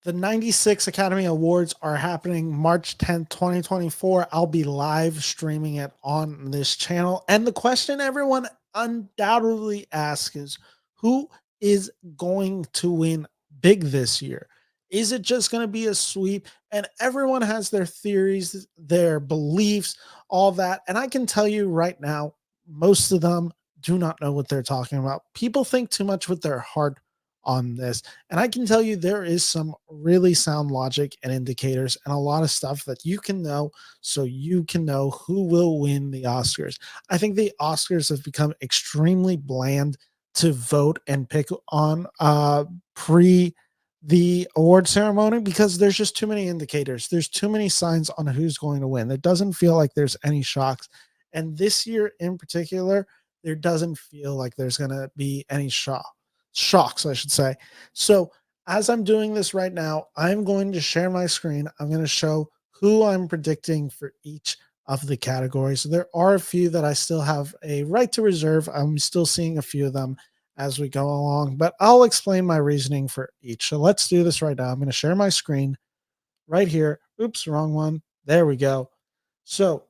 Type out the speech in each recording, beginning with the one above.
The 96 Academy Awards are happening March 10th, 2024. I'll be live streaming it on this channel. And the question everyone undoubtedly asks is who is going to win big this year? Is it just going to be a sweep? And everyone has their theories, their beliefs, all that. And I can tell you right now, most of them do not know what they're talking about. People think too much with their heart on this. And I can tell you there is some really sound logic and indicators and a lot of stuff that you can know so you can know who will win the Oscars. I think the Oscars have become extremely bland to vote and pick on pre the award ceremony because there's just too many indicators. There's too many signs on who's going to win. It doesn't feel like there's any shocks. And this year in particular, there doesn't feel like there's going to be any shocks, I should say. So as I'm doing this right now, I'm going to share my screen. I'm going to show who I'm predicting for each of the categories. There are a few that I still have a right to reserve. I'm still seeing a few of them as we go along, but I'll explain my reasoning for each. So let's do this right now. I'm going to share my screen right here. Oops, wrong one. There we go. So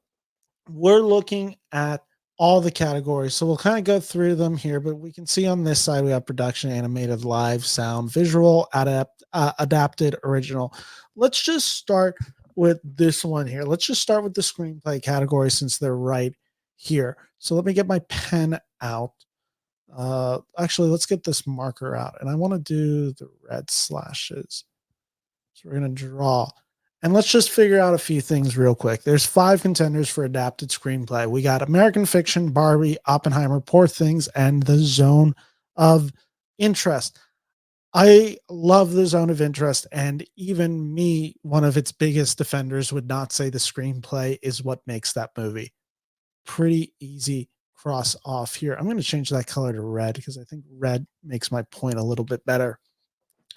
we're looking at all the categories. So we'll kind of go through them here, but we can see on this side, we have production, animated, live, sound, visual, adapted, original. Let's just start with this one here. Let's just start with the screenplay category since they're right here. So let me get my pen out. Actually, let's get this marker out. And I want to do the red slashes. So we're going to draw. And let's just figure out a few things real quick. There's 5 contenders for adapted screenplay. We got American Fiction, Barbie, Oppenheimer, Poor Things, and The Zone of Interest. I love The Zone of Interest, and even me, one of its biggest defenders, would not say the screenplay is what makes that movie. Pretty easy cross off here. I'm going to change that color to red because I think red makes my point a little bit better.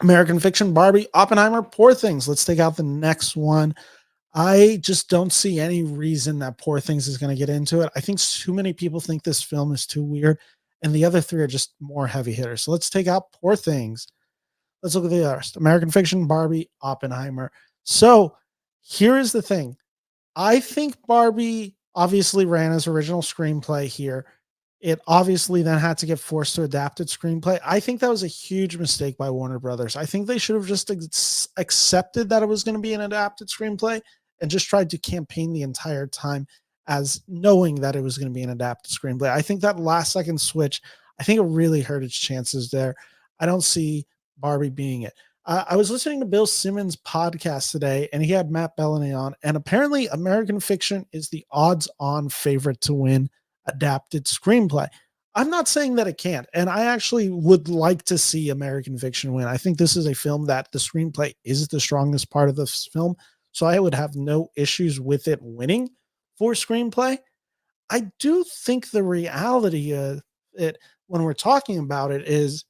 American Fiction, Barbie, Oppenheimer, Poor Things. Let's take out the next one. I just don't see any reason that Poor Things is going to get into it. I think too many people think this film is too weird, and the other 3 are just more heavy hitters. So let's take out Poor Things. Let's look at the rest. American Fiction, Barbie, Oppenheimer. So here is the thing. I think Barbie obviously ran as original screenplay here. It obviously then had to get forced to adapt its screenplay. I think that was a huge mistake by Warner Brothers. I think they should have just accepted that it was going to be an adapted screenplay and just tried to campaign the entire time as knowing that it was going to be an adapted screenplay. I think that last second switch, I think it really hurt its chances there. I don't see Barbie being it. I was listening to Bill Simmons' podcast today, and he had Matt Bellamy on, and apparently American Fiction is the odds-on favorite to win adapted screenplay. I'm not saying that it can't, and I actually would like to see American Fiction win. I think this is a film that the screenplay is the strongest part of this film, so I would have no issues with it winning for screenplay. I do think the reality of it when we're talking about it is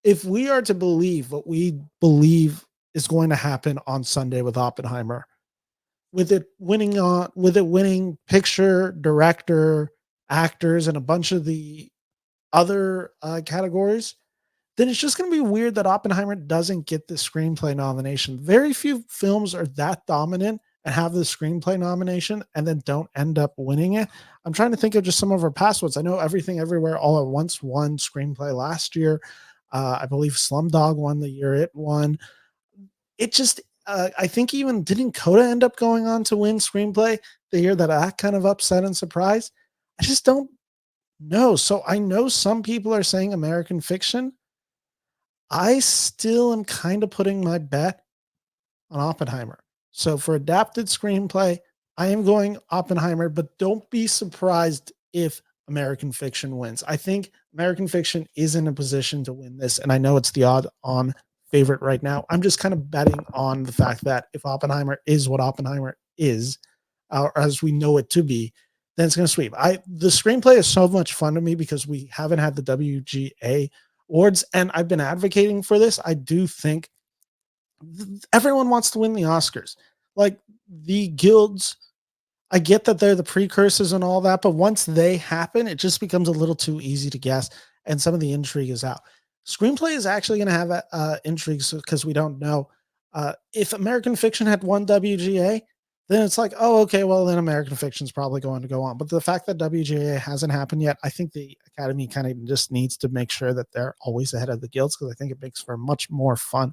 if we are to believe what we believe is going to happen on Sunday with Oppenheimer, with it winning picture, director, actors, and a bunch of the other categories, then it's just going to be weird that Oppenheimer doesn't get the screenplay nomination. Very few films are that dominant and have the screenplay nomination and then don't end up winning it. I'm trying to think of just some of our past ones. I know Everything Everywhere All at Once won screenplay last year. I believe Slumdog won the year it won. It just, I think even didn't Coda end up going on to win screenplay the year that I kind of upset and surprised? I just don't know. So I know some people are saying American Fiction. I still am kind of putting my bet on Oppenheimer. So for adapted screenplay, I am going Oppenheimer, but don't be surprised if American Fiction wins. I think American Fiction is in a position to win this, and I know it's the odd on favorite right now. I'm just kind of betting on the fact that if Oppenheimer is what Oppenheimer is, or as we know it to be, then it's going to sweep. The screenplay is so much fun to me because we haven't had the WGA awards, and I've been advocating for this. I do think everyone wants to win the Oscars. Like the guilds, I get that they're the precursors and all that, but once they happen, it just becomes a little too easy to guess, and some of the intrigue is out. Screenplay is actually going to have intrigues because we don't know. If American Fiction had won WGA, then it's like, oh, okay, well, then American Fiction's probably going to go on. But the fact that WGA hasn't happened yet, I think the Academy kind of just needs to make sure that they're always ahead of the guilds because I think it makes for a much more fun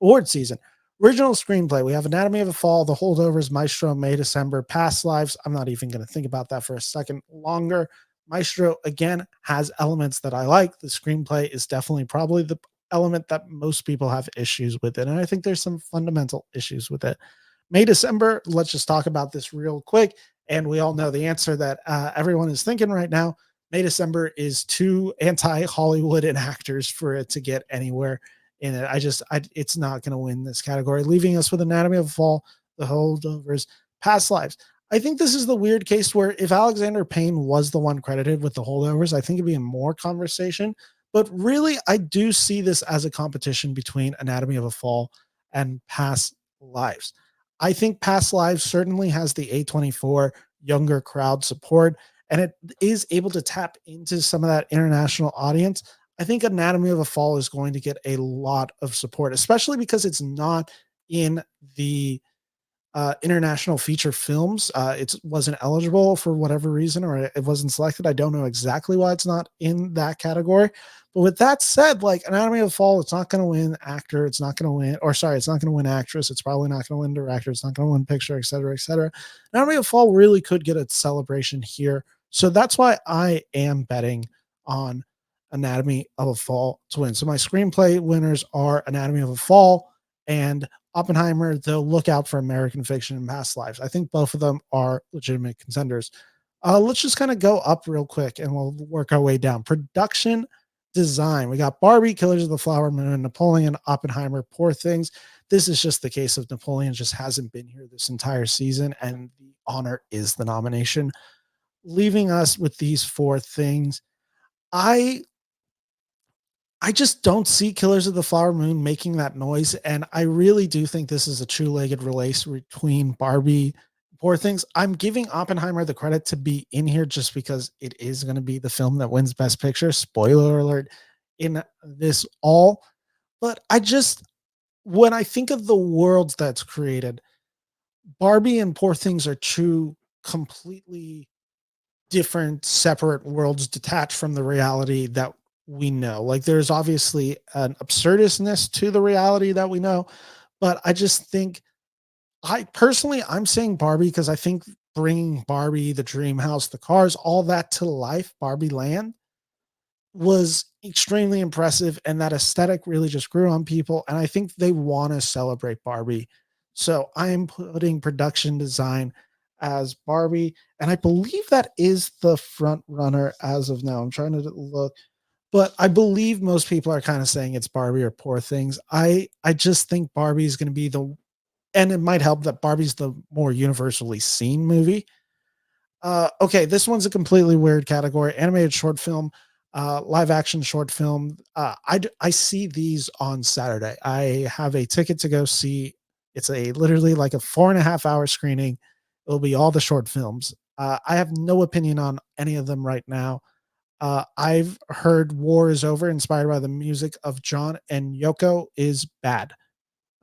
award season. Original screenplay. We have Anatomy of a Fall, The Holdovers, Maestro, May, December, Past Lives. I'm not even going to think about that for a second longer. Maestro, again, has elements that I like. The screenplay is definitely probably the element that most people have issues with it. And I think there's some fundamental issues with it. May, December, let's just talk about this real quick. And we all know the answer that everyone is thinking right now. May, December is too anti Hollywood and actors for it to get anywhere in it. It's not going to win this category, leaving us with Anatomy of a Fall, The Holdovers, Past Lives. I think this is the weird case where if Alexander Payne was the one credited with The Holdovers, I think it'd be in more conversation. But really, I do see this as a competition between Anatomy of a Fall and Past Lives. I think Past Lives certainly has the A24 younger crowd support, and it is able to tap into some of that international audience. I think Anatomy of a Fall is going to get a lot of support, especially because it's not in the international feature films. It wasn't eligible for whatever reason, or it wasn't selected. I don't know exactly why it's not in that category. But with that said, like Anatomy of a Fall, it's not going to win actor. It's not going to win, or sorry, it's not going to win actress. It's probably not going to win director. It's not going to win picture, et cetera, et cetera. Anatomy of a Fall really could get a celebration here. So that's why I am betting on Anatomy of a Fall to win. So my screenplay winners are Anatomy of a Fall and Oppenheimer, they'll look out for American Fiction and Past Lives. I think both of them are legitimate contenders. Let's just kind of go up real quick and we'll work our way down. Production design. We got Barbie, Killers of the Flower Moon, Napoleon, Oppenheimer, Poor Things. This is just the case of Napoleon just hasn't been here this entire season, and the honor is the nomination, leaving us with these four things. I I just don't see Killers of the Flower Moon making that noise, and I really do think this is a two-legged race between Barbie, Poor Things. I'm giving Oppenheimer the credit to be in here just because it is going to be the film that wins Best Picture. Spoiler alert in this all, but when I think of the worlds that's created, Barbie and Poor Things are two completely different separate worlds detached from the reality that we know. Like there's obviously an absurdness to the reality that we know, but I just think I'm saying Barbie because I think bringing Barbie, the dream house, the cars, all that to life, Barbie land was extremely impressive, and that aesthetic really just grew on people, and I think they want to celebrate Barbie. So I am putting production design as Barbie, and I believe that is the front runner as of now. I'm trying to look, but I believe most people are kind of saying it's Barbie or Poor Things. I just think Barbie is going to be the, and it might help that Barbie's the more universally seen movie. Okay, this one's a completely weird category. Animated short film, live action short film. I see these on Saturday. I have a ticket to go see. It's a literally like a 4.5 hour screening. It'll be all the short films. I have no opinion on any of them right now. I've heard War is Over, inspired by the music of John and Yoko, is bad.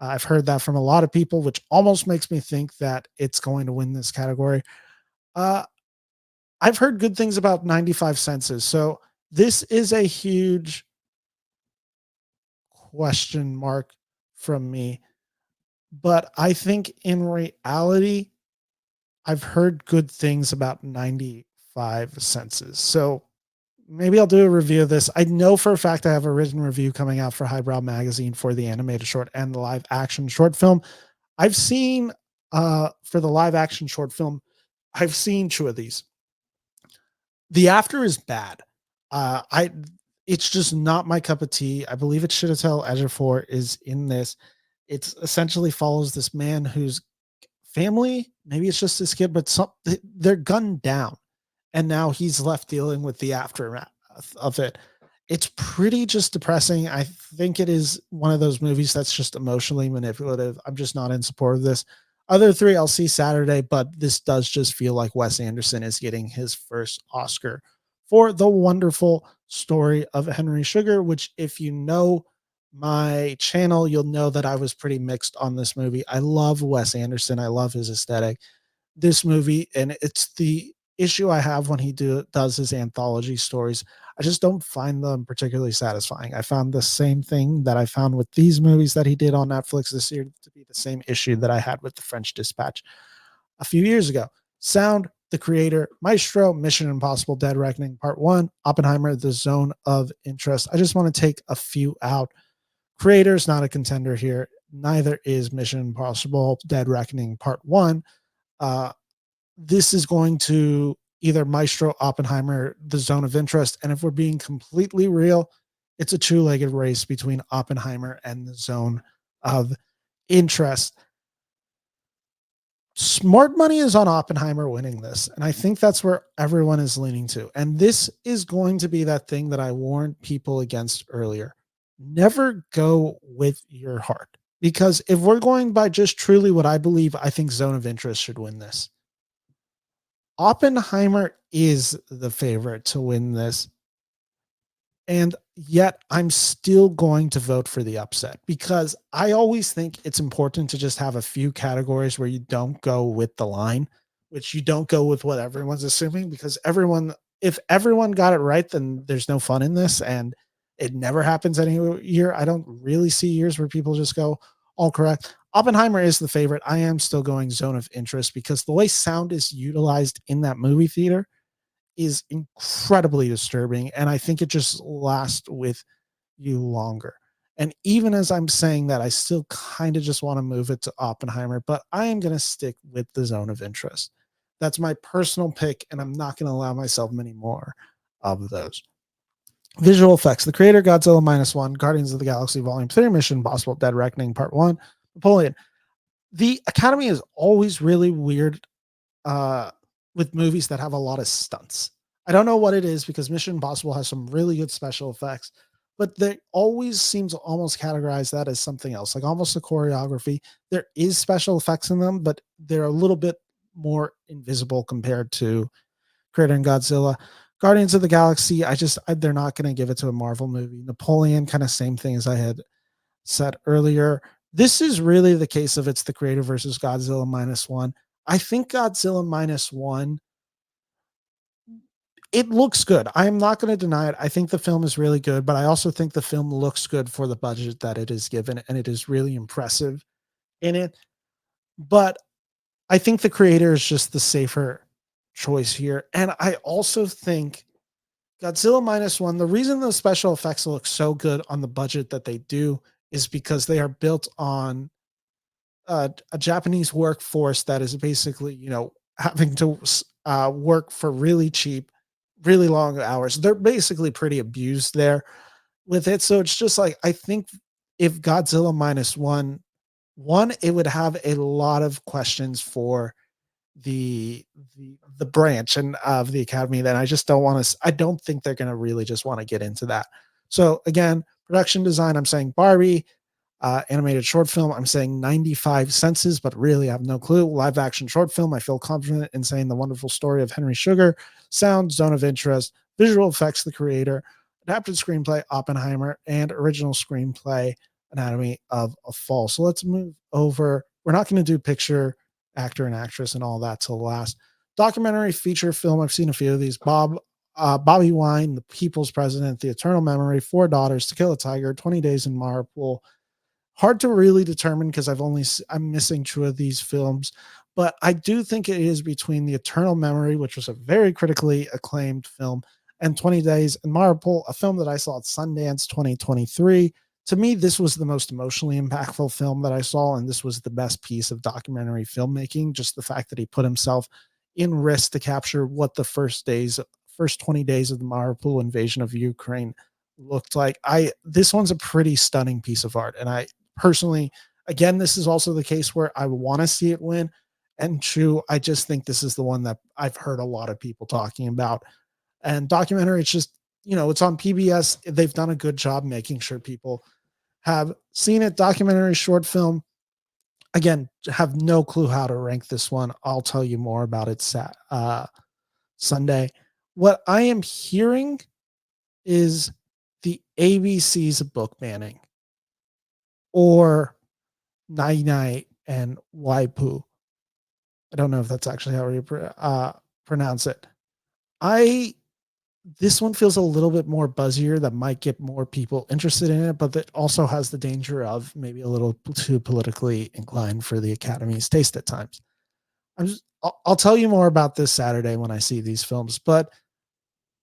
I've heard that from a lot of people, which almost makes me think that it's going to win this category. Uh, I've heard good things about 95 Senses. So this is a huge question mark from me. But I think in reality, I've heard good things about 95 Senses. So maybe I'll do a review of this. I know for a fact I have a written review coming out for Highbrow Magazine for the animated short and the live action short film. I've seen for the live action short film, I've seen two of these. The After is bad. I It's just not my cup of tea. I believe it's Chiwetel Ejiofor is in this. It's essentially follows this man whose family, maybe it's just his kid, but they're gunned down, and now he's left dealing with the aftermath of it. It's pretty just depressing. I think it is one of those movies that's just emotionally manipulative. I'm just not in support of this. Other three I'll see Saturday, but this does just feel like Wes Anderson is getting his first Oscar for the wonderful story of Henry Sugar, which, if you know my channel, you'll know that I was pretty mixed on this movie. I love Wes Anderson. I love his aesthetic. This movie, and it's the issue I have when he does his anthology stories. I just don't find them particularly satisfying. I found the same thing that I found with these movies that he did on Netflix this year to be the same issue that I had with The French Dispatch a few years ago. Sound, The Creator, Maestro, Mission Impossible Dead Reckoning Part 1, Oppenheimer, The Zone of Interest. I just want to take a few out. Creator's not a contender here. Neither is Mission Impossible Dead Reckoning Part 1. Uh, this is going to either Maestro, Oppenheimer, The Zone of Interest. And if we're being completely real, it's a two-legged race between Oppenheimer and The Zone of Interest. Smart money is on Oppenheimer winning this. And I think that's where everyone is leaning to. And this is going to be that thing that I warned people against earlier. Never go with your heart. Because if we're going by just truly what I believe, I think Zone of Interest should win this. Oppenheimer is the favorite to win this. And yet I'm still going to vote for the upset because I always think it's important to just have a few categories where you don't go with the line, which you don't go with what everyone's assuming because if everyone got it right, then there's no fun in this. And it never happens any year. I don't really see years where people just go all correct. Oppenheimer is the favorite. I am still going Zone of Interest because the way sound is utilized in that movie theater is incredibly disturbing. And I think it just lasts with you longer. And even as I'm saying that, I still kind of just want to move it to Oppenheimer, but I am going to stick with the Zone of Interest. That's my personal pick, and I'm not going to allow myself many more of those. Visual effects: The Creator, Godzilla minus one, Guardians of the Galaxy Volume 3, Mission Impossible Dead Reckoning Part 1, Napoleon. The Academy is always really weird uh, with movies that have a lot of stunts. I don't know what it is because Mission Impossible has some really good special effects, but they always seem to almost categorize that as something else, like almost a choreography. There is special effects in them, but they're a little bit more invisible compared to Creator and Godzilla. Guardians of the Galaxy, they're not going to give it to a Marvel movie. Napoleon, kind of same thing as I had said earlier. This is really the case of it's the Creator versus Godzilla minus one. I think Godzilla minus one, it looks good. I am not going to deny it. I think the film is really good, but I also think the film looks good for the budget that it is given, and it is really impressive in it. But I think the Creator is just the safer choice here. And I also think Godzilla minus one, the reason the special effects look so good on the budget that they do is because they are built on a Japanese workforce that is basically, having to work for really cheap, really long hours. They're basically pretty abused there with it. So it's just like, I think if Godzilla minus one, it would have a lot of questions for the the branch and of the academy. Then I just don't want to. I don't think they're going to really just want to get into that. So again, production design, I'm saying Barbie. Animated short film, I'm saying 95 senses, but really I have no clue. Live action short film, I feel confident in saying The Wonderful Story of Henry Sugar. Sound, Zone of Interest. Visual effects, The Creator. Adapted screenplay, Oppenheimer. And original screenplay, Anatomy of a Fall. So let's move over. We're not going to do picture, actor, and actress and all that till last. Documentary feature film, I've seen a few of these. Bobby Wine, The People's President, The Eternal Memory, Four Daughters, To Kill a Tiger, 20 Days in Marple. Hard to really determine because I'm missing two of these films, but I do think it is between The Eternal Memory, which was a very critically acclaimed film, and 20 Days in Marple, a film that I saw at Sundance 2023. To me, this was the most emotionally impactful film that I saw, and this was the best piece of documentary filmmaking. Just the fact that he put himself in risk to capture what the first 20 days of the Mariupol invasion of Ukraine looked like. This one's a pretty stunning piece of art, and I personally, again, this is also the case where I want to see it win. And two, I just think this is the one that I've heard a lot of people talking about. And documentary, it's just, it's on PBS. They've done a good job making sure people have seen it. Documentary short film, again, have no clue how to rank this one. I'll tell you more about it Sunday. What I am hearing is the ABC's book banning. or Night Night and Waipu. I don't know if that's actually how you pronounce it. I This one feels a little bit more buzzier that might get more people interested in it, but that also has the danger of maybe a little too politically inclined for the Academy's taste at times. I'll tell you more about this Saturday when I see these films, but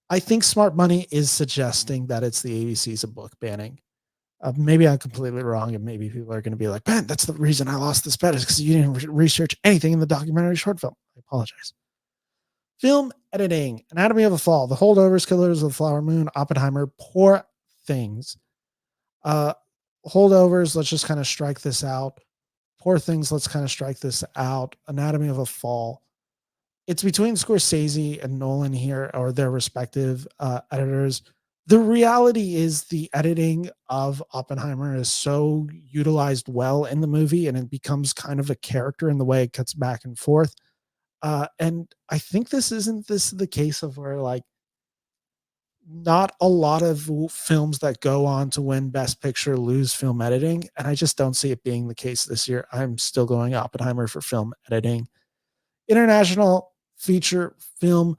I think Smart Money is suggesting that it's the ABC's of book banning. Maybe I'm completely wrong, and maybe people are going to be like, "Ben, that's the reason I lost this bet is because you didn't research anything in the documentary short film." I apologize. Film editing, Anatomy of a Fall, The Holdovers, Killers of the Flower Moon, Oppenheimer, Poor Things. Uh, Holdovers, let's just kind of strike this out. Poor Things, let's kind of strike this out. Anatomy of a Fall. It's between Scorsese and Nolan here, or their respective editors. The reality is the editing of Oppenheimer is so utilized well in the movie, and it becomes kind of a character in the way it cuts back and forth. And I think this the case of where like not a lot of films that go on to win Best Picture lose film editing, and I just don't see it being the case this year. I'm still going Oppenheimer for film editing. International feature film.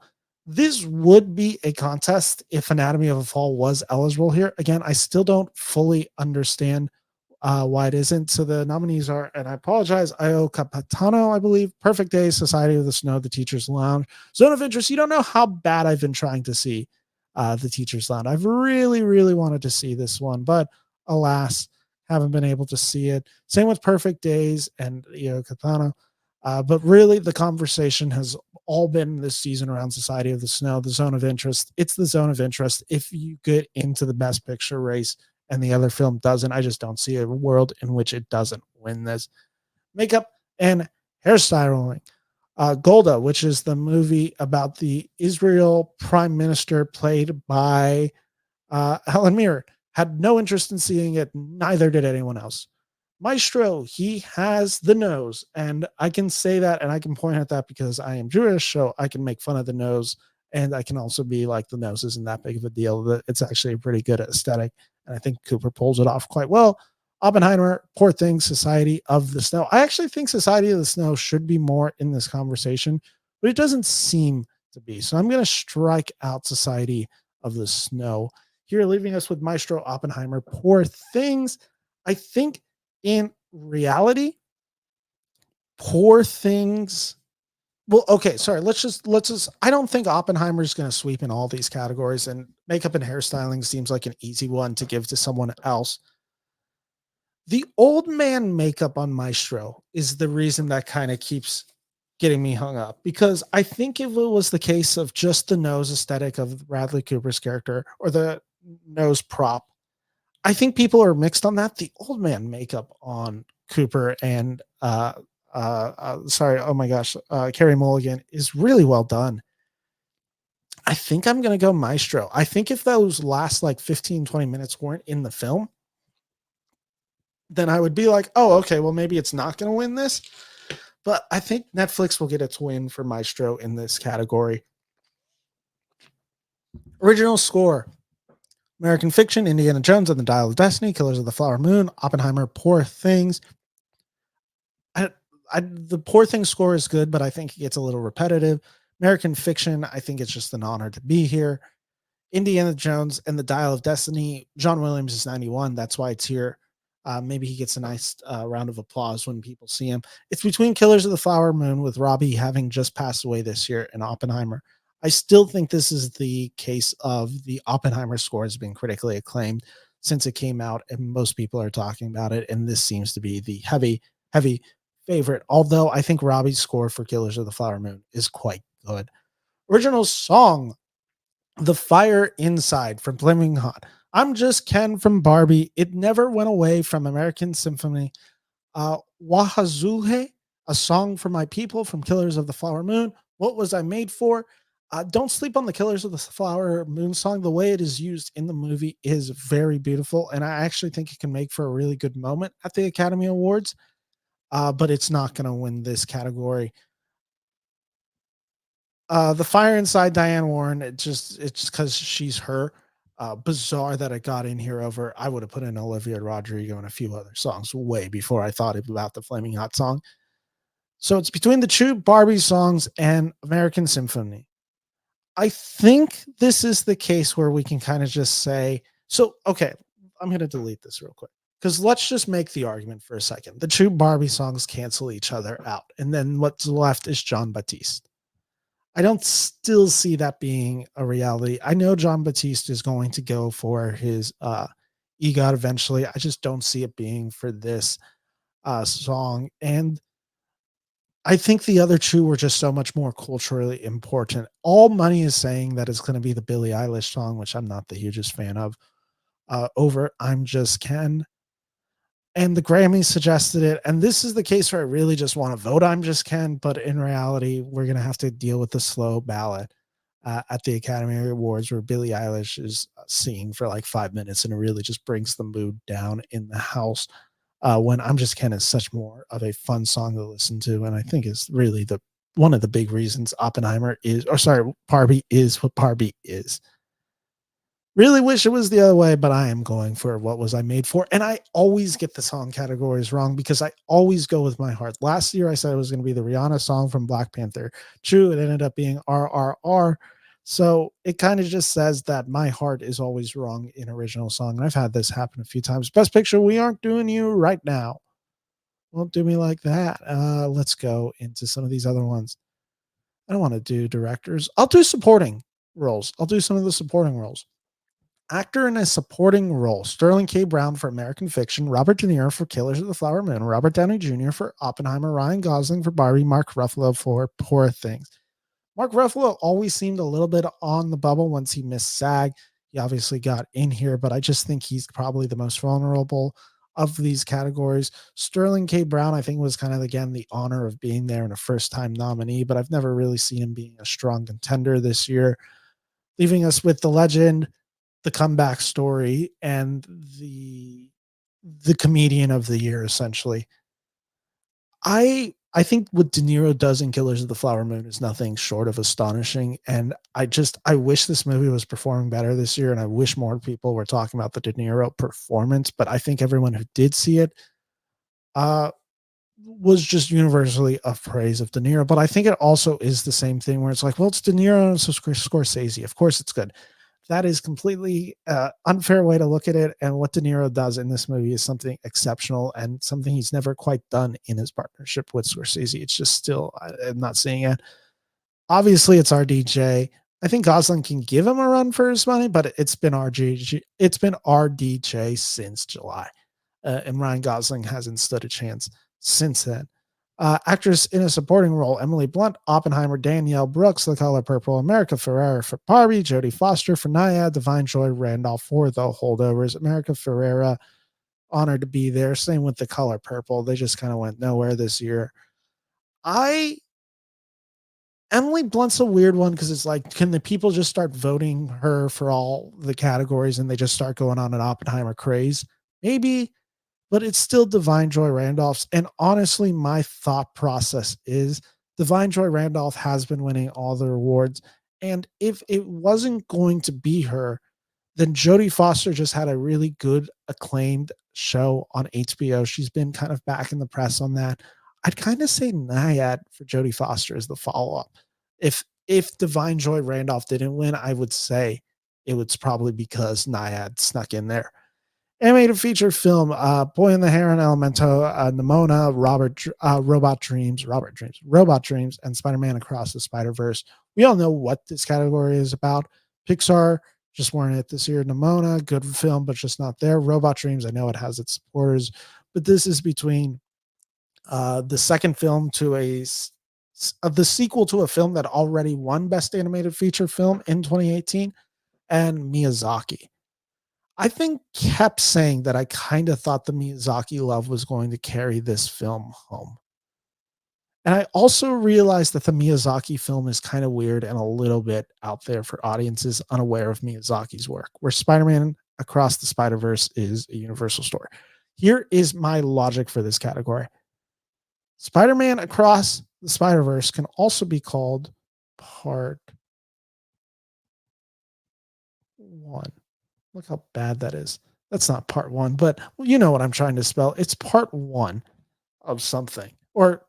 This would be a contest if Anatomy of a Fall was eligible here. Again, I still don't fully understand why it isn't. So the nominees are, and I apologize, Io Capitano, I believe, Perfect Day, Society of the Snow, The Teacher's Lounge, Zone of Interest. You don't know how bad I've been trying to see The Teacher's Lounge. I've really, really wanted to see this one, but alas, haven't been able to see it. Same with Perfect Days and Io Capitano. But really, the conversation has all been this season around Society of the Snow, the zone of interest. It's the zone of interest. If you get into the Best Picture race and the other film doesn't, I just don't see a world in which it doesn't win this. Makeup and hairstyling. Golda, which is the movie about the Israel prime minister played by Helen Mirren, had no interest in seeing it. Neither did anyone else. Maestro, he has the nose, and I can say that, and I can point at that because I am Jewish, so I can make fun of the nose, and I can also be like the nose isn't that big of a deal. That it's actually a pretty good aesthetic, and I think Cooper pulls it off quite well. Oppenheimer, Poor Things, Society of the Snow. I actually think Society of the Snow should be more in this conversation, but it doesn't seem to be. So I'm going to strike out Society of the Snow here, leaving us with Maestro, Oppenheimer, Poor Things. I think in reality, Poor Things. Well, okay, sorry. Let's just. I don't think Oppenheimer is going to sweep in all these categories, and makeup and hairstyling seems like an easy one to give to someone else. The old man makeup on Maestro is the reason that kind of keeps getting me hung up, because I think if it was the case of just the nose aesthetic of Bradley Cooper's character or the nose prop, I think people are mixed on that. The old man makeup on Cooper and sorry, oh my gosh, Carrie Mulligan is really well done. I think I'm gonna go Maestro. I think if those last like 15-20 minutes weren't in the film, then I would be like, oh, okay, well maybe it's not gonna win this. But I think Netflix will get its win for Maestro in this category. Original score. American Fiction, Indiana Jones and the Dial of Destiny, Killers of the Flower Moon, Oppenheimer, Poor Things. I, the Poor Things score is good, but I think it gets a little repetitive. American Fiction, I think it's just an honor to be here. Indiana Jones and the Dial of Destiny, John Williams is 91. That's why it's here. Maybe he gets a nice round of applause when people see him. It's between Killers of the Flower Moon, with Robbie having just passed away this year, and Oppenheimer. I still think this is the case of the Oppenheimer score has been critically acclaimed since it came out, and most people are talking about it. And this seems to be the heavy, heavy favorite. Although I think Robbie's score for Killers of the Flower Moon is quite good. Original song, The Fire Inside from Flaming Hot. I'm Just Ken from Barbie. It Never Went Away from American Symphony. Wahazuhe, A Song for My People from Killers of the Flower Moon. What Was I Made For? Don't sleep on the Killers of the Flower Moon song. The way it is used in the movie is very beautiful, and I actually think it can make for a really good moment at the Academy Awards, but it's not going to win this category. The Fire Inside, Diane Warren, it's because she's her. bizarre that I got in here over. I would have put in Olivia Rodrigo and a few other songs way before I thought about the Flaming Hot song. So it's between the two Barbie songs and American Symphony. I think this is the case where we can kind of just say, so, okay, I'm going to delete this real quick because let's just make the argument for a second. The two Barbie songs cancel each other out. And then what's left is John Baptiste. I don't still see that being a reality. I know John Baptiste is going to go for his EGOT eventually. I just don't see it being for this song. And I think the other two were just so much more culturally important. All Money is saying that it's going to be the Billie Eilish song, which I'm not the hugest fan of, over I'm Just Ken. And the Grammys suggested it. And this is the case where I really just want to vote I'm Just Ken. But in reality, we're going to have to deal with the slow ballot at the Academy Awards where Billie Eilish is singing for like 5 minutes and it really just brings the mood down in the house. When I'm Just Ken is such more of a fun song to listen to, and I think is really the one of the big reasons Oppenheimer is, or sorry, Barbie is what Barbie is. Really wish it was the other way, but I am going for what was I made for. And I always get the song categories wrong because I always go with my heart. Last year I said it was going to be the Rihanna song from Black Panther. True, it ended up being RRR. So it kind of just says that my heart is always wrong in original song. And I've had this happen a few times. Best picture, We Aren't Doing You Right Now. Won't do me like that. Let's go into some of these other ones. I don't want to do directors. I'll do supporting roles. I'll do some of the supporting roles. Actor in a supporting role: Sterling K. Brown for American Fiction, Robert De Niro for Killers of the Flower Moon, Robert Downey Jr. for Oppenheimer, Ryan Gosling for Barbie, Mark Ruffalo for Poor Things. Mark Ruffalo always seemed a little bit on the bubble once he missed SAG. He obviously got in here, but I just think he's probably the most vulnerable of these categories. Sterling K. Brown, I think, was kind of, again, the honor of being there and a first time nominee, but I've never really seen him being a strong contender this year, leaving us with the legend, the comeback story, and the comedian of the year, essentially. I think what De Niro does in Killers of the Flower Moon is nothing short of astonishing, and I wish this movie was performing better this year, and I wish more people were talking about the De Niro performance, but I think everyone who did see it uh was just universally of praise of De Niro. But I think it also is the same thing where it's like, well, it's De Niro and so Scorsese. Of course it's good. That is completely unfair way to look at it. And what De Niro does in this movie is something exceptional and something he's never quite done in his partnership with Scorsese. It's just still, I'm not seeing it. Obviously, it's RDJ. I think Gosling can give him a run for his money, but it's been RDJ since July, and Ryan Gosling hasn't stood a chance since then. Actress in a supporting role: Emily Blunt, Oppenheimer, Danielle Brooks, The Color Purple, America Ferrera for Barbie, Jodie Foster for Nyad, Divine Joy Randolph for The Holdovers, America Ferrera, honored to be there. Same with The Color Purple. They just kind of went nowhere this year. I Emily Blunt's a weird one because it's like, can the people just start voting her for all the categories and they just start going on an Oppenheimer craze? Maybe, but it's still Divine Joy Randolph's. And honestly, my thought process is Divine Joy Randolph has been winning all the awards. And if it wasn't going to be her, then Jodie Foster just had a really good acclaimed show on HBO. She's been kind of back in the press on that. I'd kind of say Nyad for Jodie Foster as the follow-up. If Divine Joy Randolph didn't win, I would say it was probably because Nyad snuck in there. Animated feature film: Boy in the Heron, Elemento, Nimona, Robot Dreams, and Spider-Man Across the Spider-Verse. We all know what this category is about. Pixar just weren't it this year. Nimona, good film, but just not there. Robot Dreams, I know it has its supporters, but this is between the second film to the sequel to a film that already won Best Animated Feature Film in 2018, and Miyazaki. I think kept saying that I kind of thought the Miyazaki love was going to carry this film home. And I also realized that the Miyazaki film is kind of weird and a little bit out there for audiences unaware of Miyazaki's work, where Spider-Man Across the Spider-Verse is a universal story. Here is my logic for this category. Spider-Man Across the Spider-Verse can also be called Part 1. Look how bad that is. That's not part one, but you know what I'm trying to spell. It's part one of something. Or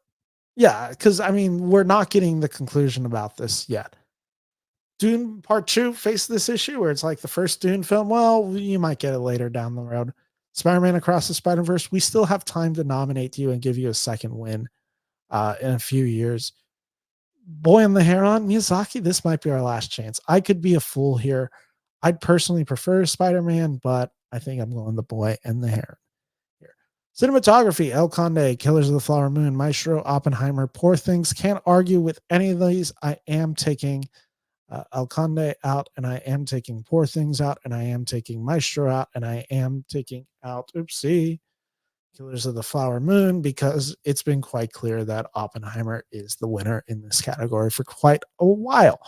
yeah, because I mean, we're not getting the conclusion about this yet. Dune Part Two face this issue where it's like the first Dune film. Well, you might get it later down the road. Spider-Man Across the Spider-Verse. We still have time to nominate you and give you a second win in a few years. Boy and the Heron, Miyazaki. This might be our last chance. I could be a fool here. I'd personally prefer Spider-Man, but I think I'm going the Boy and the Heron here. Cinematography: El Conde, Killers of the Flower Moon, Maestro, Oppenheimer, Poor Things. Can't argue with any of these. I am taking El Conde out, and I am taking Poor Things out, and I am taking Maestro out, and I am taking out, oopsie, Killers of the Flower Moon, because it's been quite clear that Oppenheimer is the winner in this category for quite a while.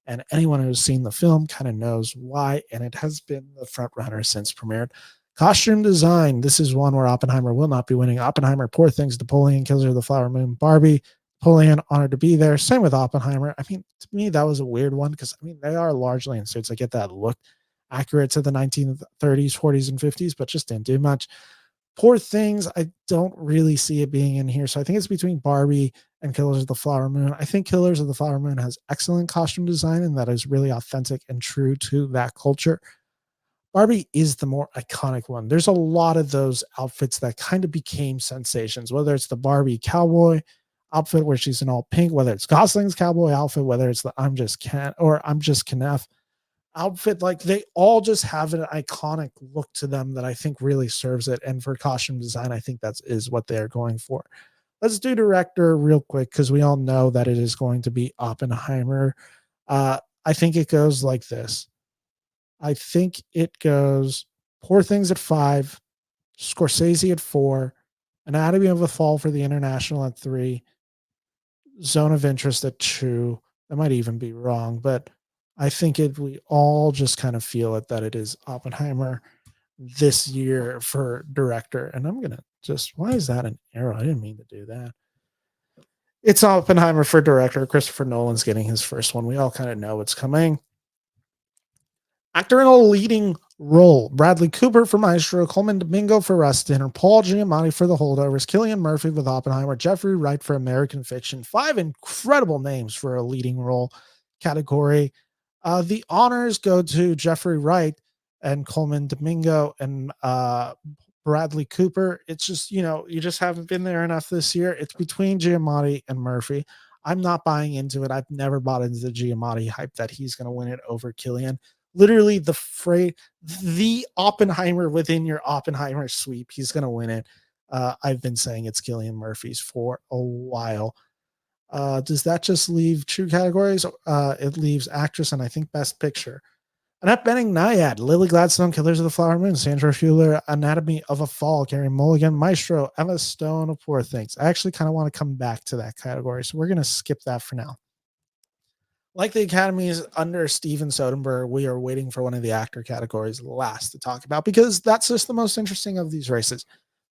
And anyone who's seen the film kind of knows why, and it has been the front runner since premiered. Costume design. This is one where Oppenheimer will not be winning. Oppenheimer, Poor Things, Napoleon, Killers of the Flower Moon, Barbie, Napoleon, honored to be there. Same with Oppenheimer. I mean, to me, that was a weird one because I mean they are largely in suits. I get that look accurate to the 1930s, 40s, and 50s, but just didn't do much. Poor Things, I don't really see it being in here. So I think it's between Barbie and Killers of the Flower Moon. I think Killers of the Flower Moon has excellent costume design and that is really authentic and true to that culture. Barbie is the more iconic one. There's a lot of those outfits that kind of became sensations, whether it's the Barbie cowboy outfit where she's in all pink, whether it's Gosling's cowboy outfit, whether it's the I'm just Ken or I'm just Kenneth outfit. Like they all just have an iconic look to them that I think really serves it. And for costume design, I think that is what they're going for. Let's do director real quick because we all know that it is going to be Oppenheimer. I think it goes like this. I think it goes Poor Things at 5, Scorsese at 4, Anatomy of a Fall for the International at 3, Zone of Interest at 2. That might even be wrong, but I think we all just kind of feel it that it is Oppenheimer this year for director. And I'm gonna just why is that an arrow? I didn't mean to do that. It's Oppenheimer for director. Christopher Nolan's getting his first one. We all kind of know it's coming. Actor in a leading role: Bradley Cooper for Maestro, Coleman Domingo for Rustin, and Paul Giamatti for The Holdovers, Cillian Murphy with Oppenheimer, Jeffrey Wright for American Fiction. 5 incredible names for a leading role category. The honors go to Jeffrey Wright and Coleman Domingo and Bradley Cooper. It's just, you just haven't been there enough this year. It's between Giamatti and Murphy. I'm not buying into it. I've never bought into the Giamatti hype that he's going to win it over Cillian. Literally the Oppenheimer within your Oppenheimer sweep. He's going to win it. I've been saying it's Cillian Murphy's for a while. Does that just leave two categories? It leaves actress and I think best picture. Annette Bening, Naiad, Lily Gladstone, Killers of the Flower Moon, Sandra Hüller, Anatomy of a Fall, Carey Mulligan, Maestro, Emma Stone, of Poor Things. I actually kind of want to come back to that category, so we're going to skip that for now. Like the Academies under Steven Soderbergh, we are waiting for one of the actor categories last to talk about because that's just the most interesting of these races.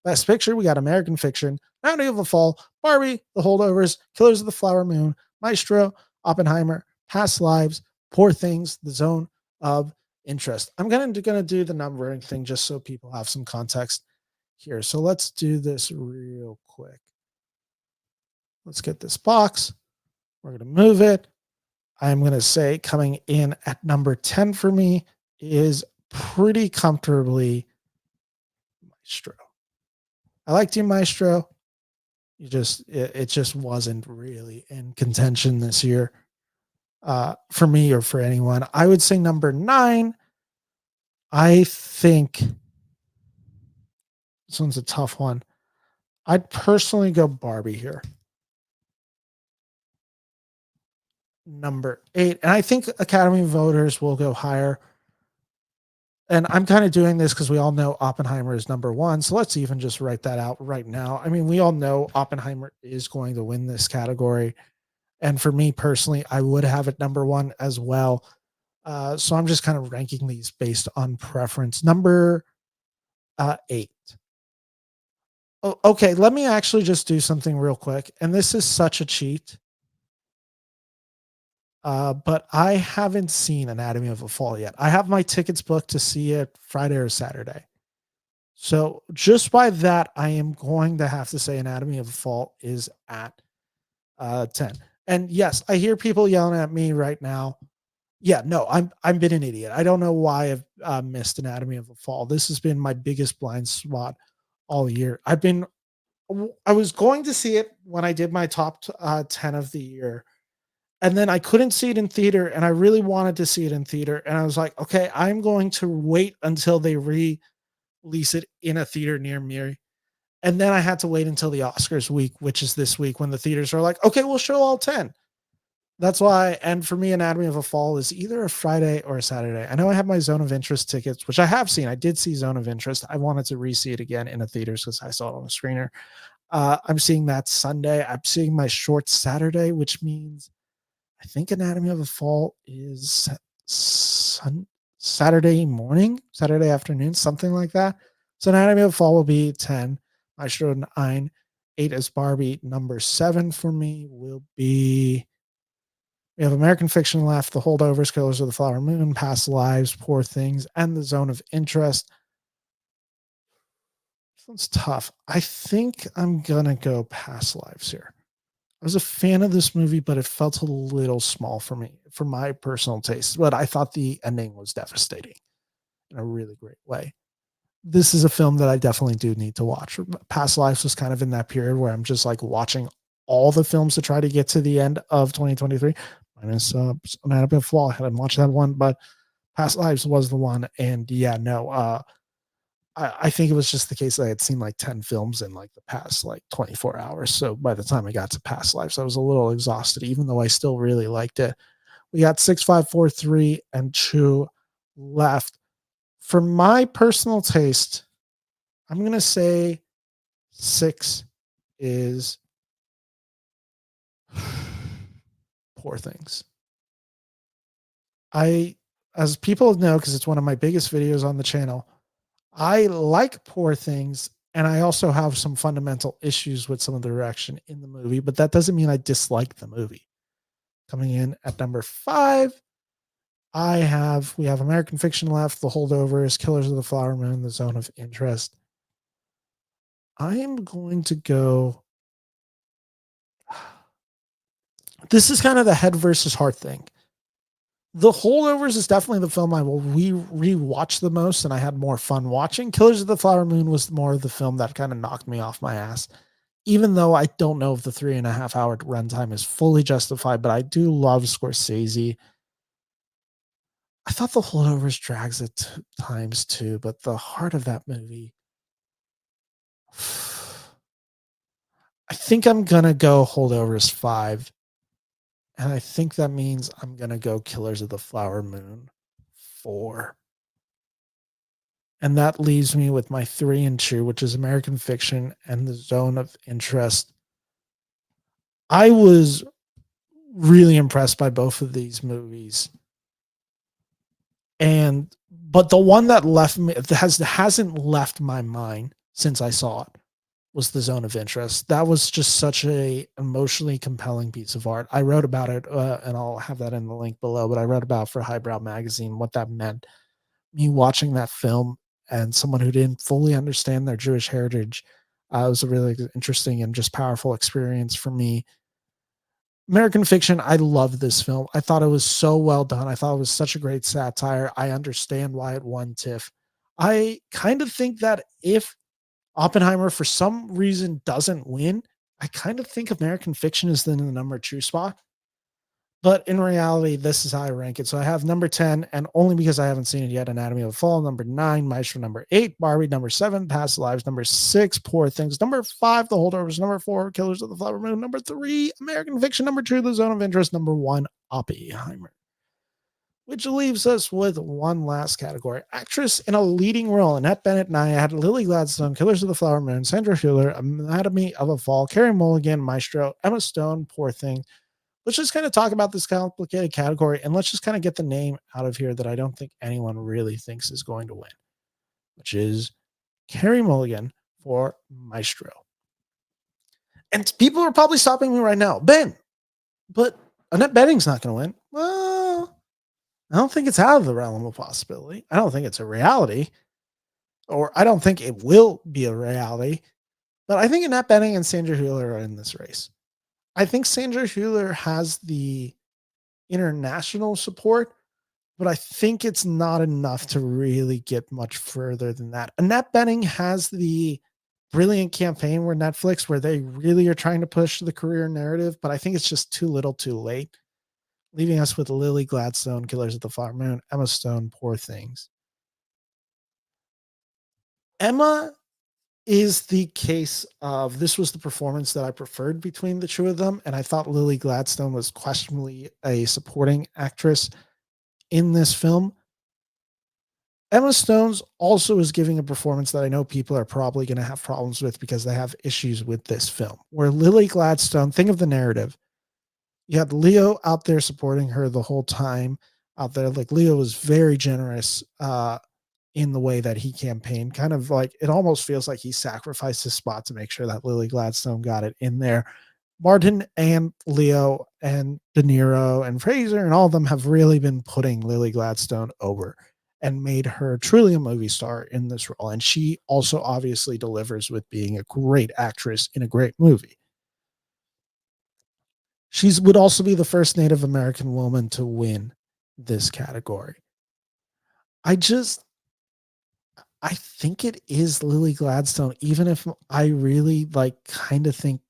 Best Picture, we got American Fiction, Anatomy of a Fall, Barbie, The Holdovers, Killers of the Flower Moon, Maestro, Oppenheimer, Past Lives, Poor Things, The Zone of Interest. I'm going to do the numbering thing just so people have some context here. So let's do this real quick. Let's get this box. We're going to move it. I'm going to say coming in at number 10 for me is pretty comfortably Maestro. I liked you, Maestro. It just wasn't really in contention this year for me or for anyone. I would say number 9. I think this one's a tough one. I'd personally go Barbie here. Number 8. And I think Academy voters will go higher. And I'm kind of doing this because we all know Oppenheimer is number 1. So let's even just write that out right now. I mean, we all know Oppenheimer is going to win this category. And for me personally, I would have it number 1 as well. So I'm just kind of ranking these based on preference. Number 8. Oh, okay, let me actually just do something real quick. And this is such a cheat. but I haven't seen Anatomy of a Fall yet. I have my tickets booked to see it Friday or Saturday. So just by that, I am going to have to say Anatomy of a Fall is at 10. And yes, I hear people yelling at me right now. Yeah, no, I'm been an idiot. I don't know why I've missed Anatomy of a Fall. This has been my biggest blind spot all year. I was going to see it when I did my top 10 of the year, and then I couldn't see it in theater, and I really wanted to see it in theater, and I was like, okay, I'm going to wait until they release it in a theater near me. And then I had to wait until the Oscars week, which is this week, when the theaters are like, okay, we'll show all 10. That's why, and for me, Anatomy of a Fall is either a Friday or a Saturday. I know I have my Zone of Interest tickets, which I have seen. I did see Zone of Interest. I wanted to re-see it again in a theaters because I saw it on the screener. I'm seeing that Sunday. I'm seeing my short Saturday, which means I think Anatomy of a Fall is Saturday morning, Saturday afternoon, something like that. So Anatomy of a Fall will be 10. Maestro 9. 8 is Barbie. Number 7 for me will be, we have American Fiction left, The Holdovers, Killers of the Flower Moon, Past Lives, Poor Things, and The Zone of Interest. This one's tough. I think I'm going to go Past Lives here. I was a fan of this movie, but it felt a little small for me, for my personal taste. But I thought the ending was devastating in a really great way. This is a film that I definitely do need to watch. Past Lives was kind of in that period where I'm just like watching all the films to try to get to the end of 2023. Minus Anatomy of a Fall. I hadn't watched that one, but Past Lives was the one. And yeah, no, I think it was just the case that I had seen like 10 films in like the past like 24 hours. So by the time I got to Past Lives, I was a little exhausted, even though I still really liked it. We got 6, 5, 4, 3, and 2 left. For my personal taste, I'm going to say 6 is Poor Things. I, as people know, because it's one of my biggest videos on the channel, I like Poor Things, and I also have some fundamental issues with some of the direction in the movie, but that doesn't mean I dislike the movie. Coming in at number 5, we have American Fiction left, The Holdovers, Killers of the Flower Moon, The Zone of Interest. I am going to go. This is kind of the head versus heart thing. The Holdovers is definitely the film I will rewatch the most, and I had more fun watching. Killers of the Flower Moon was more of the film that kind of knocked me off my ass. Even though I don't know if the 3.5 hour runtime is fully justified, but I do love Scorsese. I thought The Holdovers drags at times too, but the heart of that movie, I think I'm gonna go Holdovers 5. And I think that means I'm gonna go Killers of the Flower Moon 4. And that leaves me with my 3 and 2, which is American Fiction and The Zone of Interest. I was really impressed by both of these movies. And but the one that left me, hasn't left my mind since I saw it, was The Zone of Interest. That was just such a emotionally compelling piece of art. I wrote about it, and I'll have that in the link below. But I wrote about for Highbrow Magazine what that meant. Me watching that film, and someone who didn't fully understand their Jewish heritage, it was a really interesting and just powerful experience for me. American Fiction, I love this film. I thought it was so well done. I thought it was such a great satire. I understand why it won TIFF. I kind of think that if Oppenheimer, for some reason, doesn't win, I kind of think American Fiction is then in the number 2 spot. But in reality, this is how I rank it. So I have number 10, and only because I haven't seen it yet, Anatomy of a Fall. Number 9, Maestro. Number 8, Barbie. Number 7, Past Lives. Number 6, Poor Things. Number 5, The Holdovers. Number 4, Killers of the Flower Moon. Number 3, American Fiction. Number 2, The Zone of Interest. Number 1, Oppenheimer. Which leaves us with one last category. Actress in a leading role. Annette Benet Nyad, Lily Gladstone, Killers of the Flower Moon, Sandra Hüller, Anatomy of a Fall, Carey Mulligan, Maestro, Emma Stone, Poor Thing. Let's just kind of talk about this complicated category, and let's just kind of get the name out of here that I don't think anyone really thinks is going to win, which is Carey Mulligan for Maestro. And people are probably stopping me right now. Ben, but Annette Bening's not going to win. I don't think it's out of the realm of possibility. I don't think it's a reality, or I don't think it will be a reality. But I think Annette Bening and Sandra Hüller are in this race. I think Sandra Hüller has the international support, but I think it's not enough to really get much further than that. Annette Bening has the brilliant campaign where Netflix, where they really are trying to push the career narrative, but I think it's just too little too late, leaving us with Lily Gladstone, Killers of the Flower Moon, Emma Stone, Poor Things. Emma is the case of this was the performance that I preferred between the two of them, and I thought Lily Gladstone was questionably a supporting actress in this film. Emma Stone's also is giving a performance that I know people are probably going to have problems with because they have issues with this film. Where Lily Gladstone, think of the narrative. You had Leo out there supporting her the whole time out there. Like Leo was very generous in the way that he campaigned, kind of like it almost feels like he sacrificed his spot to make sure that Lily Gladstone got it in there. Martin and Leo and De Niro and Fraser and all of them have really been putting Lily Gladstone over and made her truly a movie star in this role. And she also obviously delivers with being a great actress in a great movie. She's would also be the first Native American woman to win this category. I just I think it is Lily Gladstone, even if I really like kind of think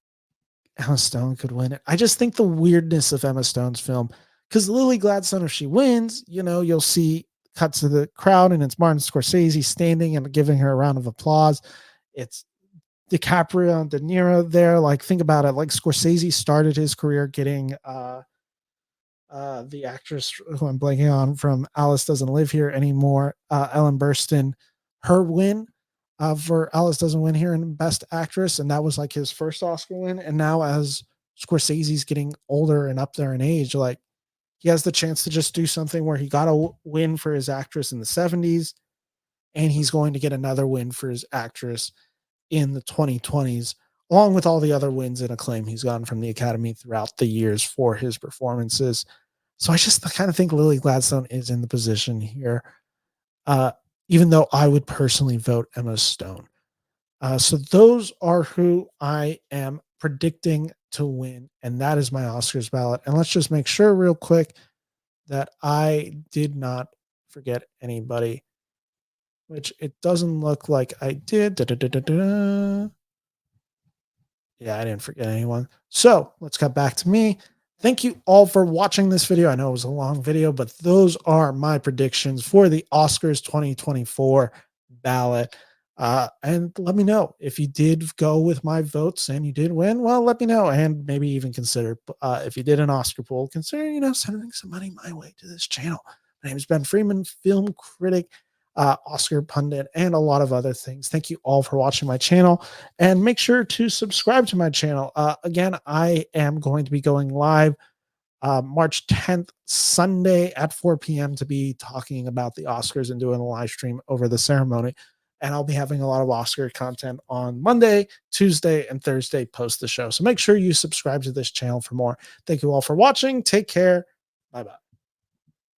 Emma Stone could win it. I just think the weirdness of Emma Stone's film, because Lily Gladstone, if she wins, you'll see cuts to the crowd and it's Martin Scorsese standing and giving her a round of applause. It's DiCaprio and De Niro there. Like, think about it. Like, Scorsese started his career getting the actress who I'm blanking on from Alice Doesn't Live Here anymore, Ellen Burstyn, her win for Alice Doesn't Win Here in Best Actress, and that was like his first Oscar win. And now as Scorsese's getting older and up there in age, like he has the chance to just do something where he got a win for his actress in the 70s, and he's going to get another win for his actress in the 2020s, along with all the other wins and acclaim he's gotten from the Academy throughout the years for his performances. So I just kind of think Lily Gladstone is in the position here, uh, even though I would personally vote Emma Stone. So those are who I am predicting to win, and that is my Oscars ballot. And let's just make sure real quick that I did not forget anybody, which it doesn't look like I did. Da-da-da-da-da. Yeah, I didn't forget anyone. So let's cut back to me. Thank you all for watching this video. I know it was a long video, but those are my predictions for the Oscars 2024 ballot. And let me know if you did go with my votes and you did win. Well, let me know, and maybe even consider if you did an Oscar poll, consider sending some money my way to this channel. My name is Ben Freeman, film critic, Oscar pundit, and a lot of other things. Thank you all for watching my channel, and make sure to subscribe to my channel. Again, I am going to be going live March 10th, Sunday at 4 p.m. to be talking about the Oscars and doing a live stream over the ceremony. And I'll be having a lot of Oscar content on Monday, Tuesday, and Thursday post the show. So make sure you subscribe to this channel for more. Thank you all for watching. Take care. Bye-bye.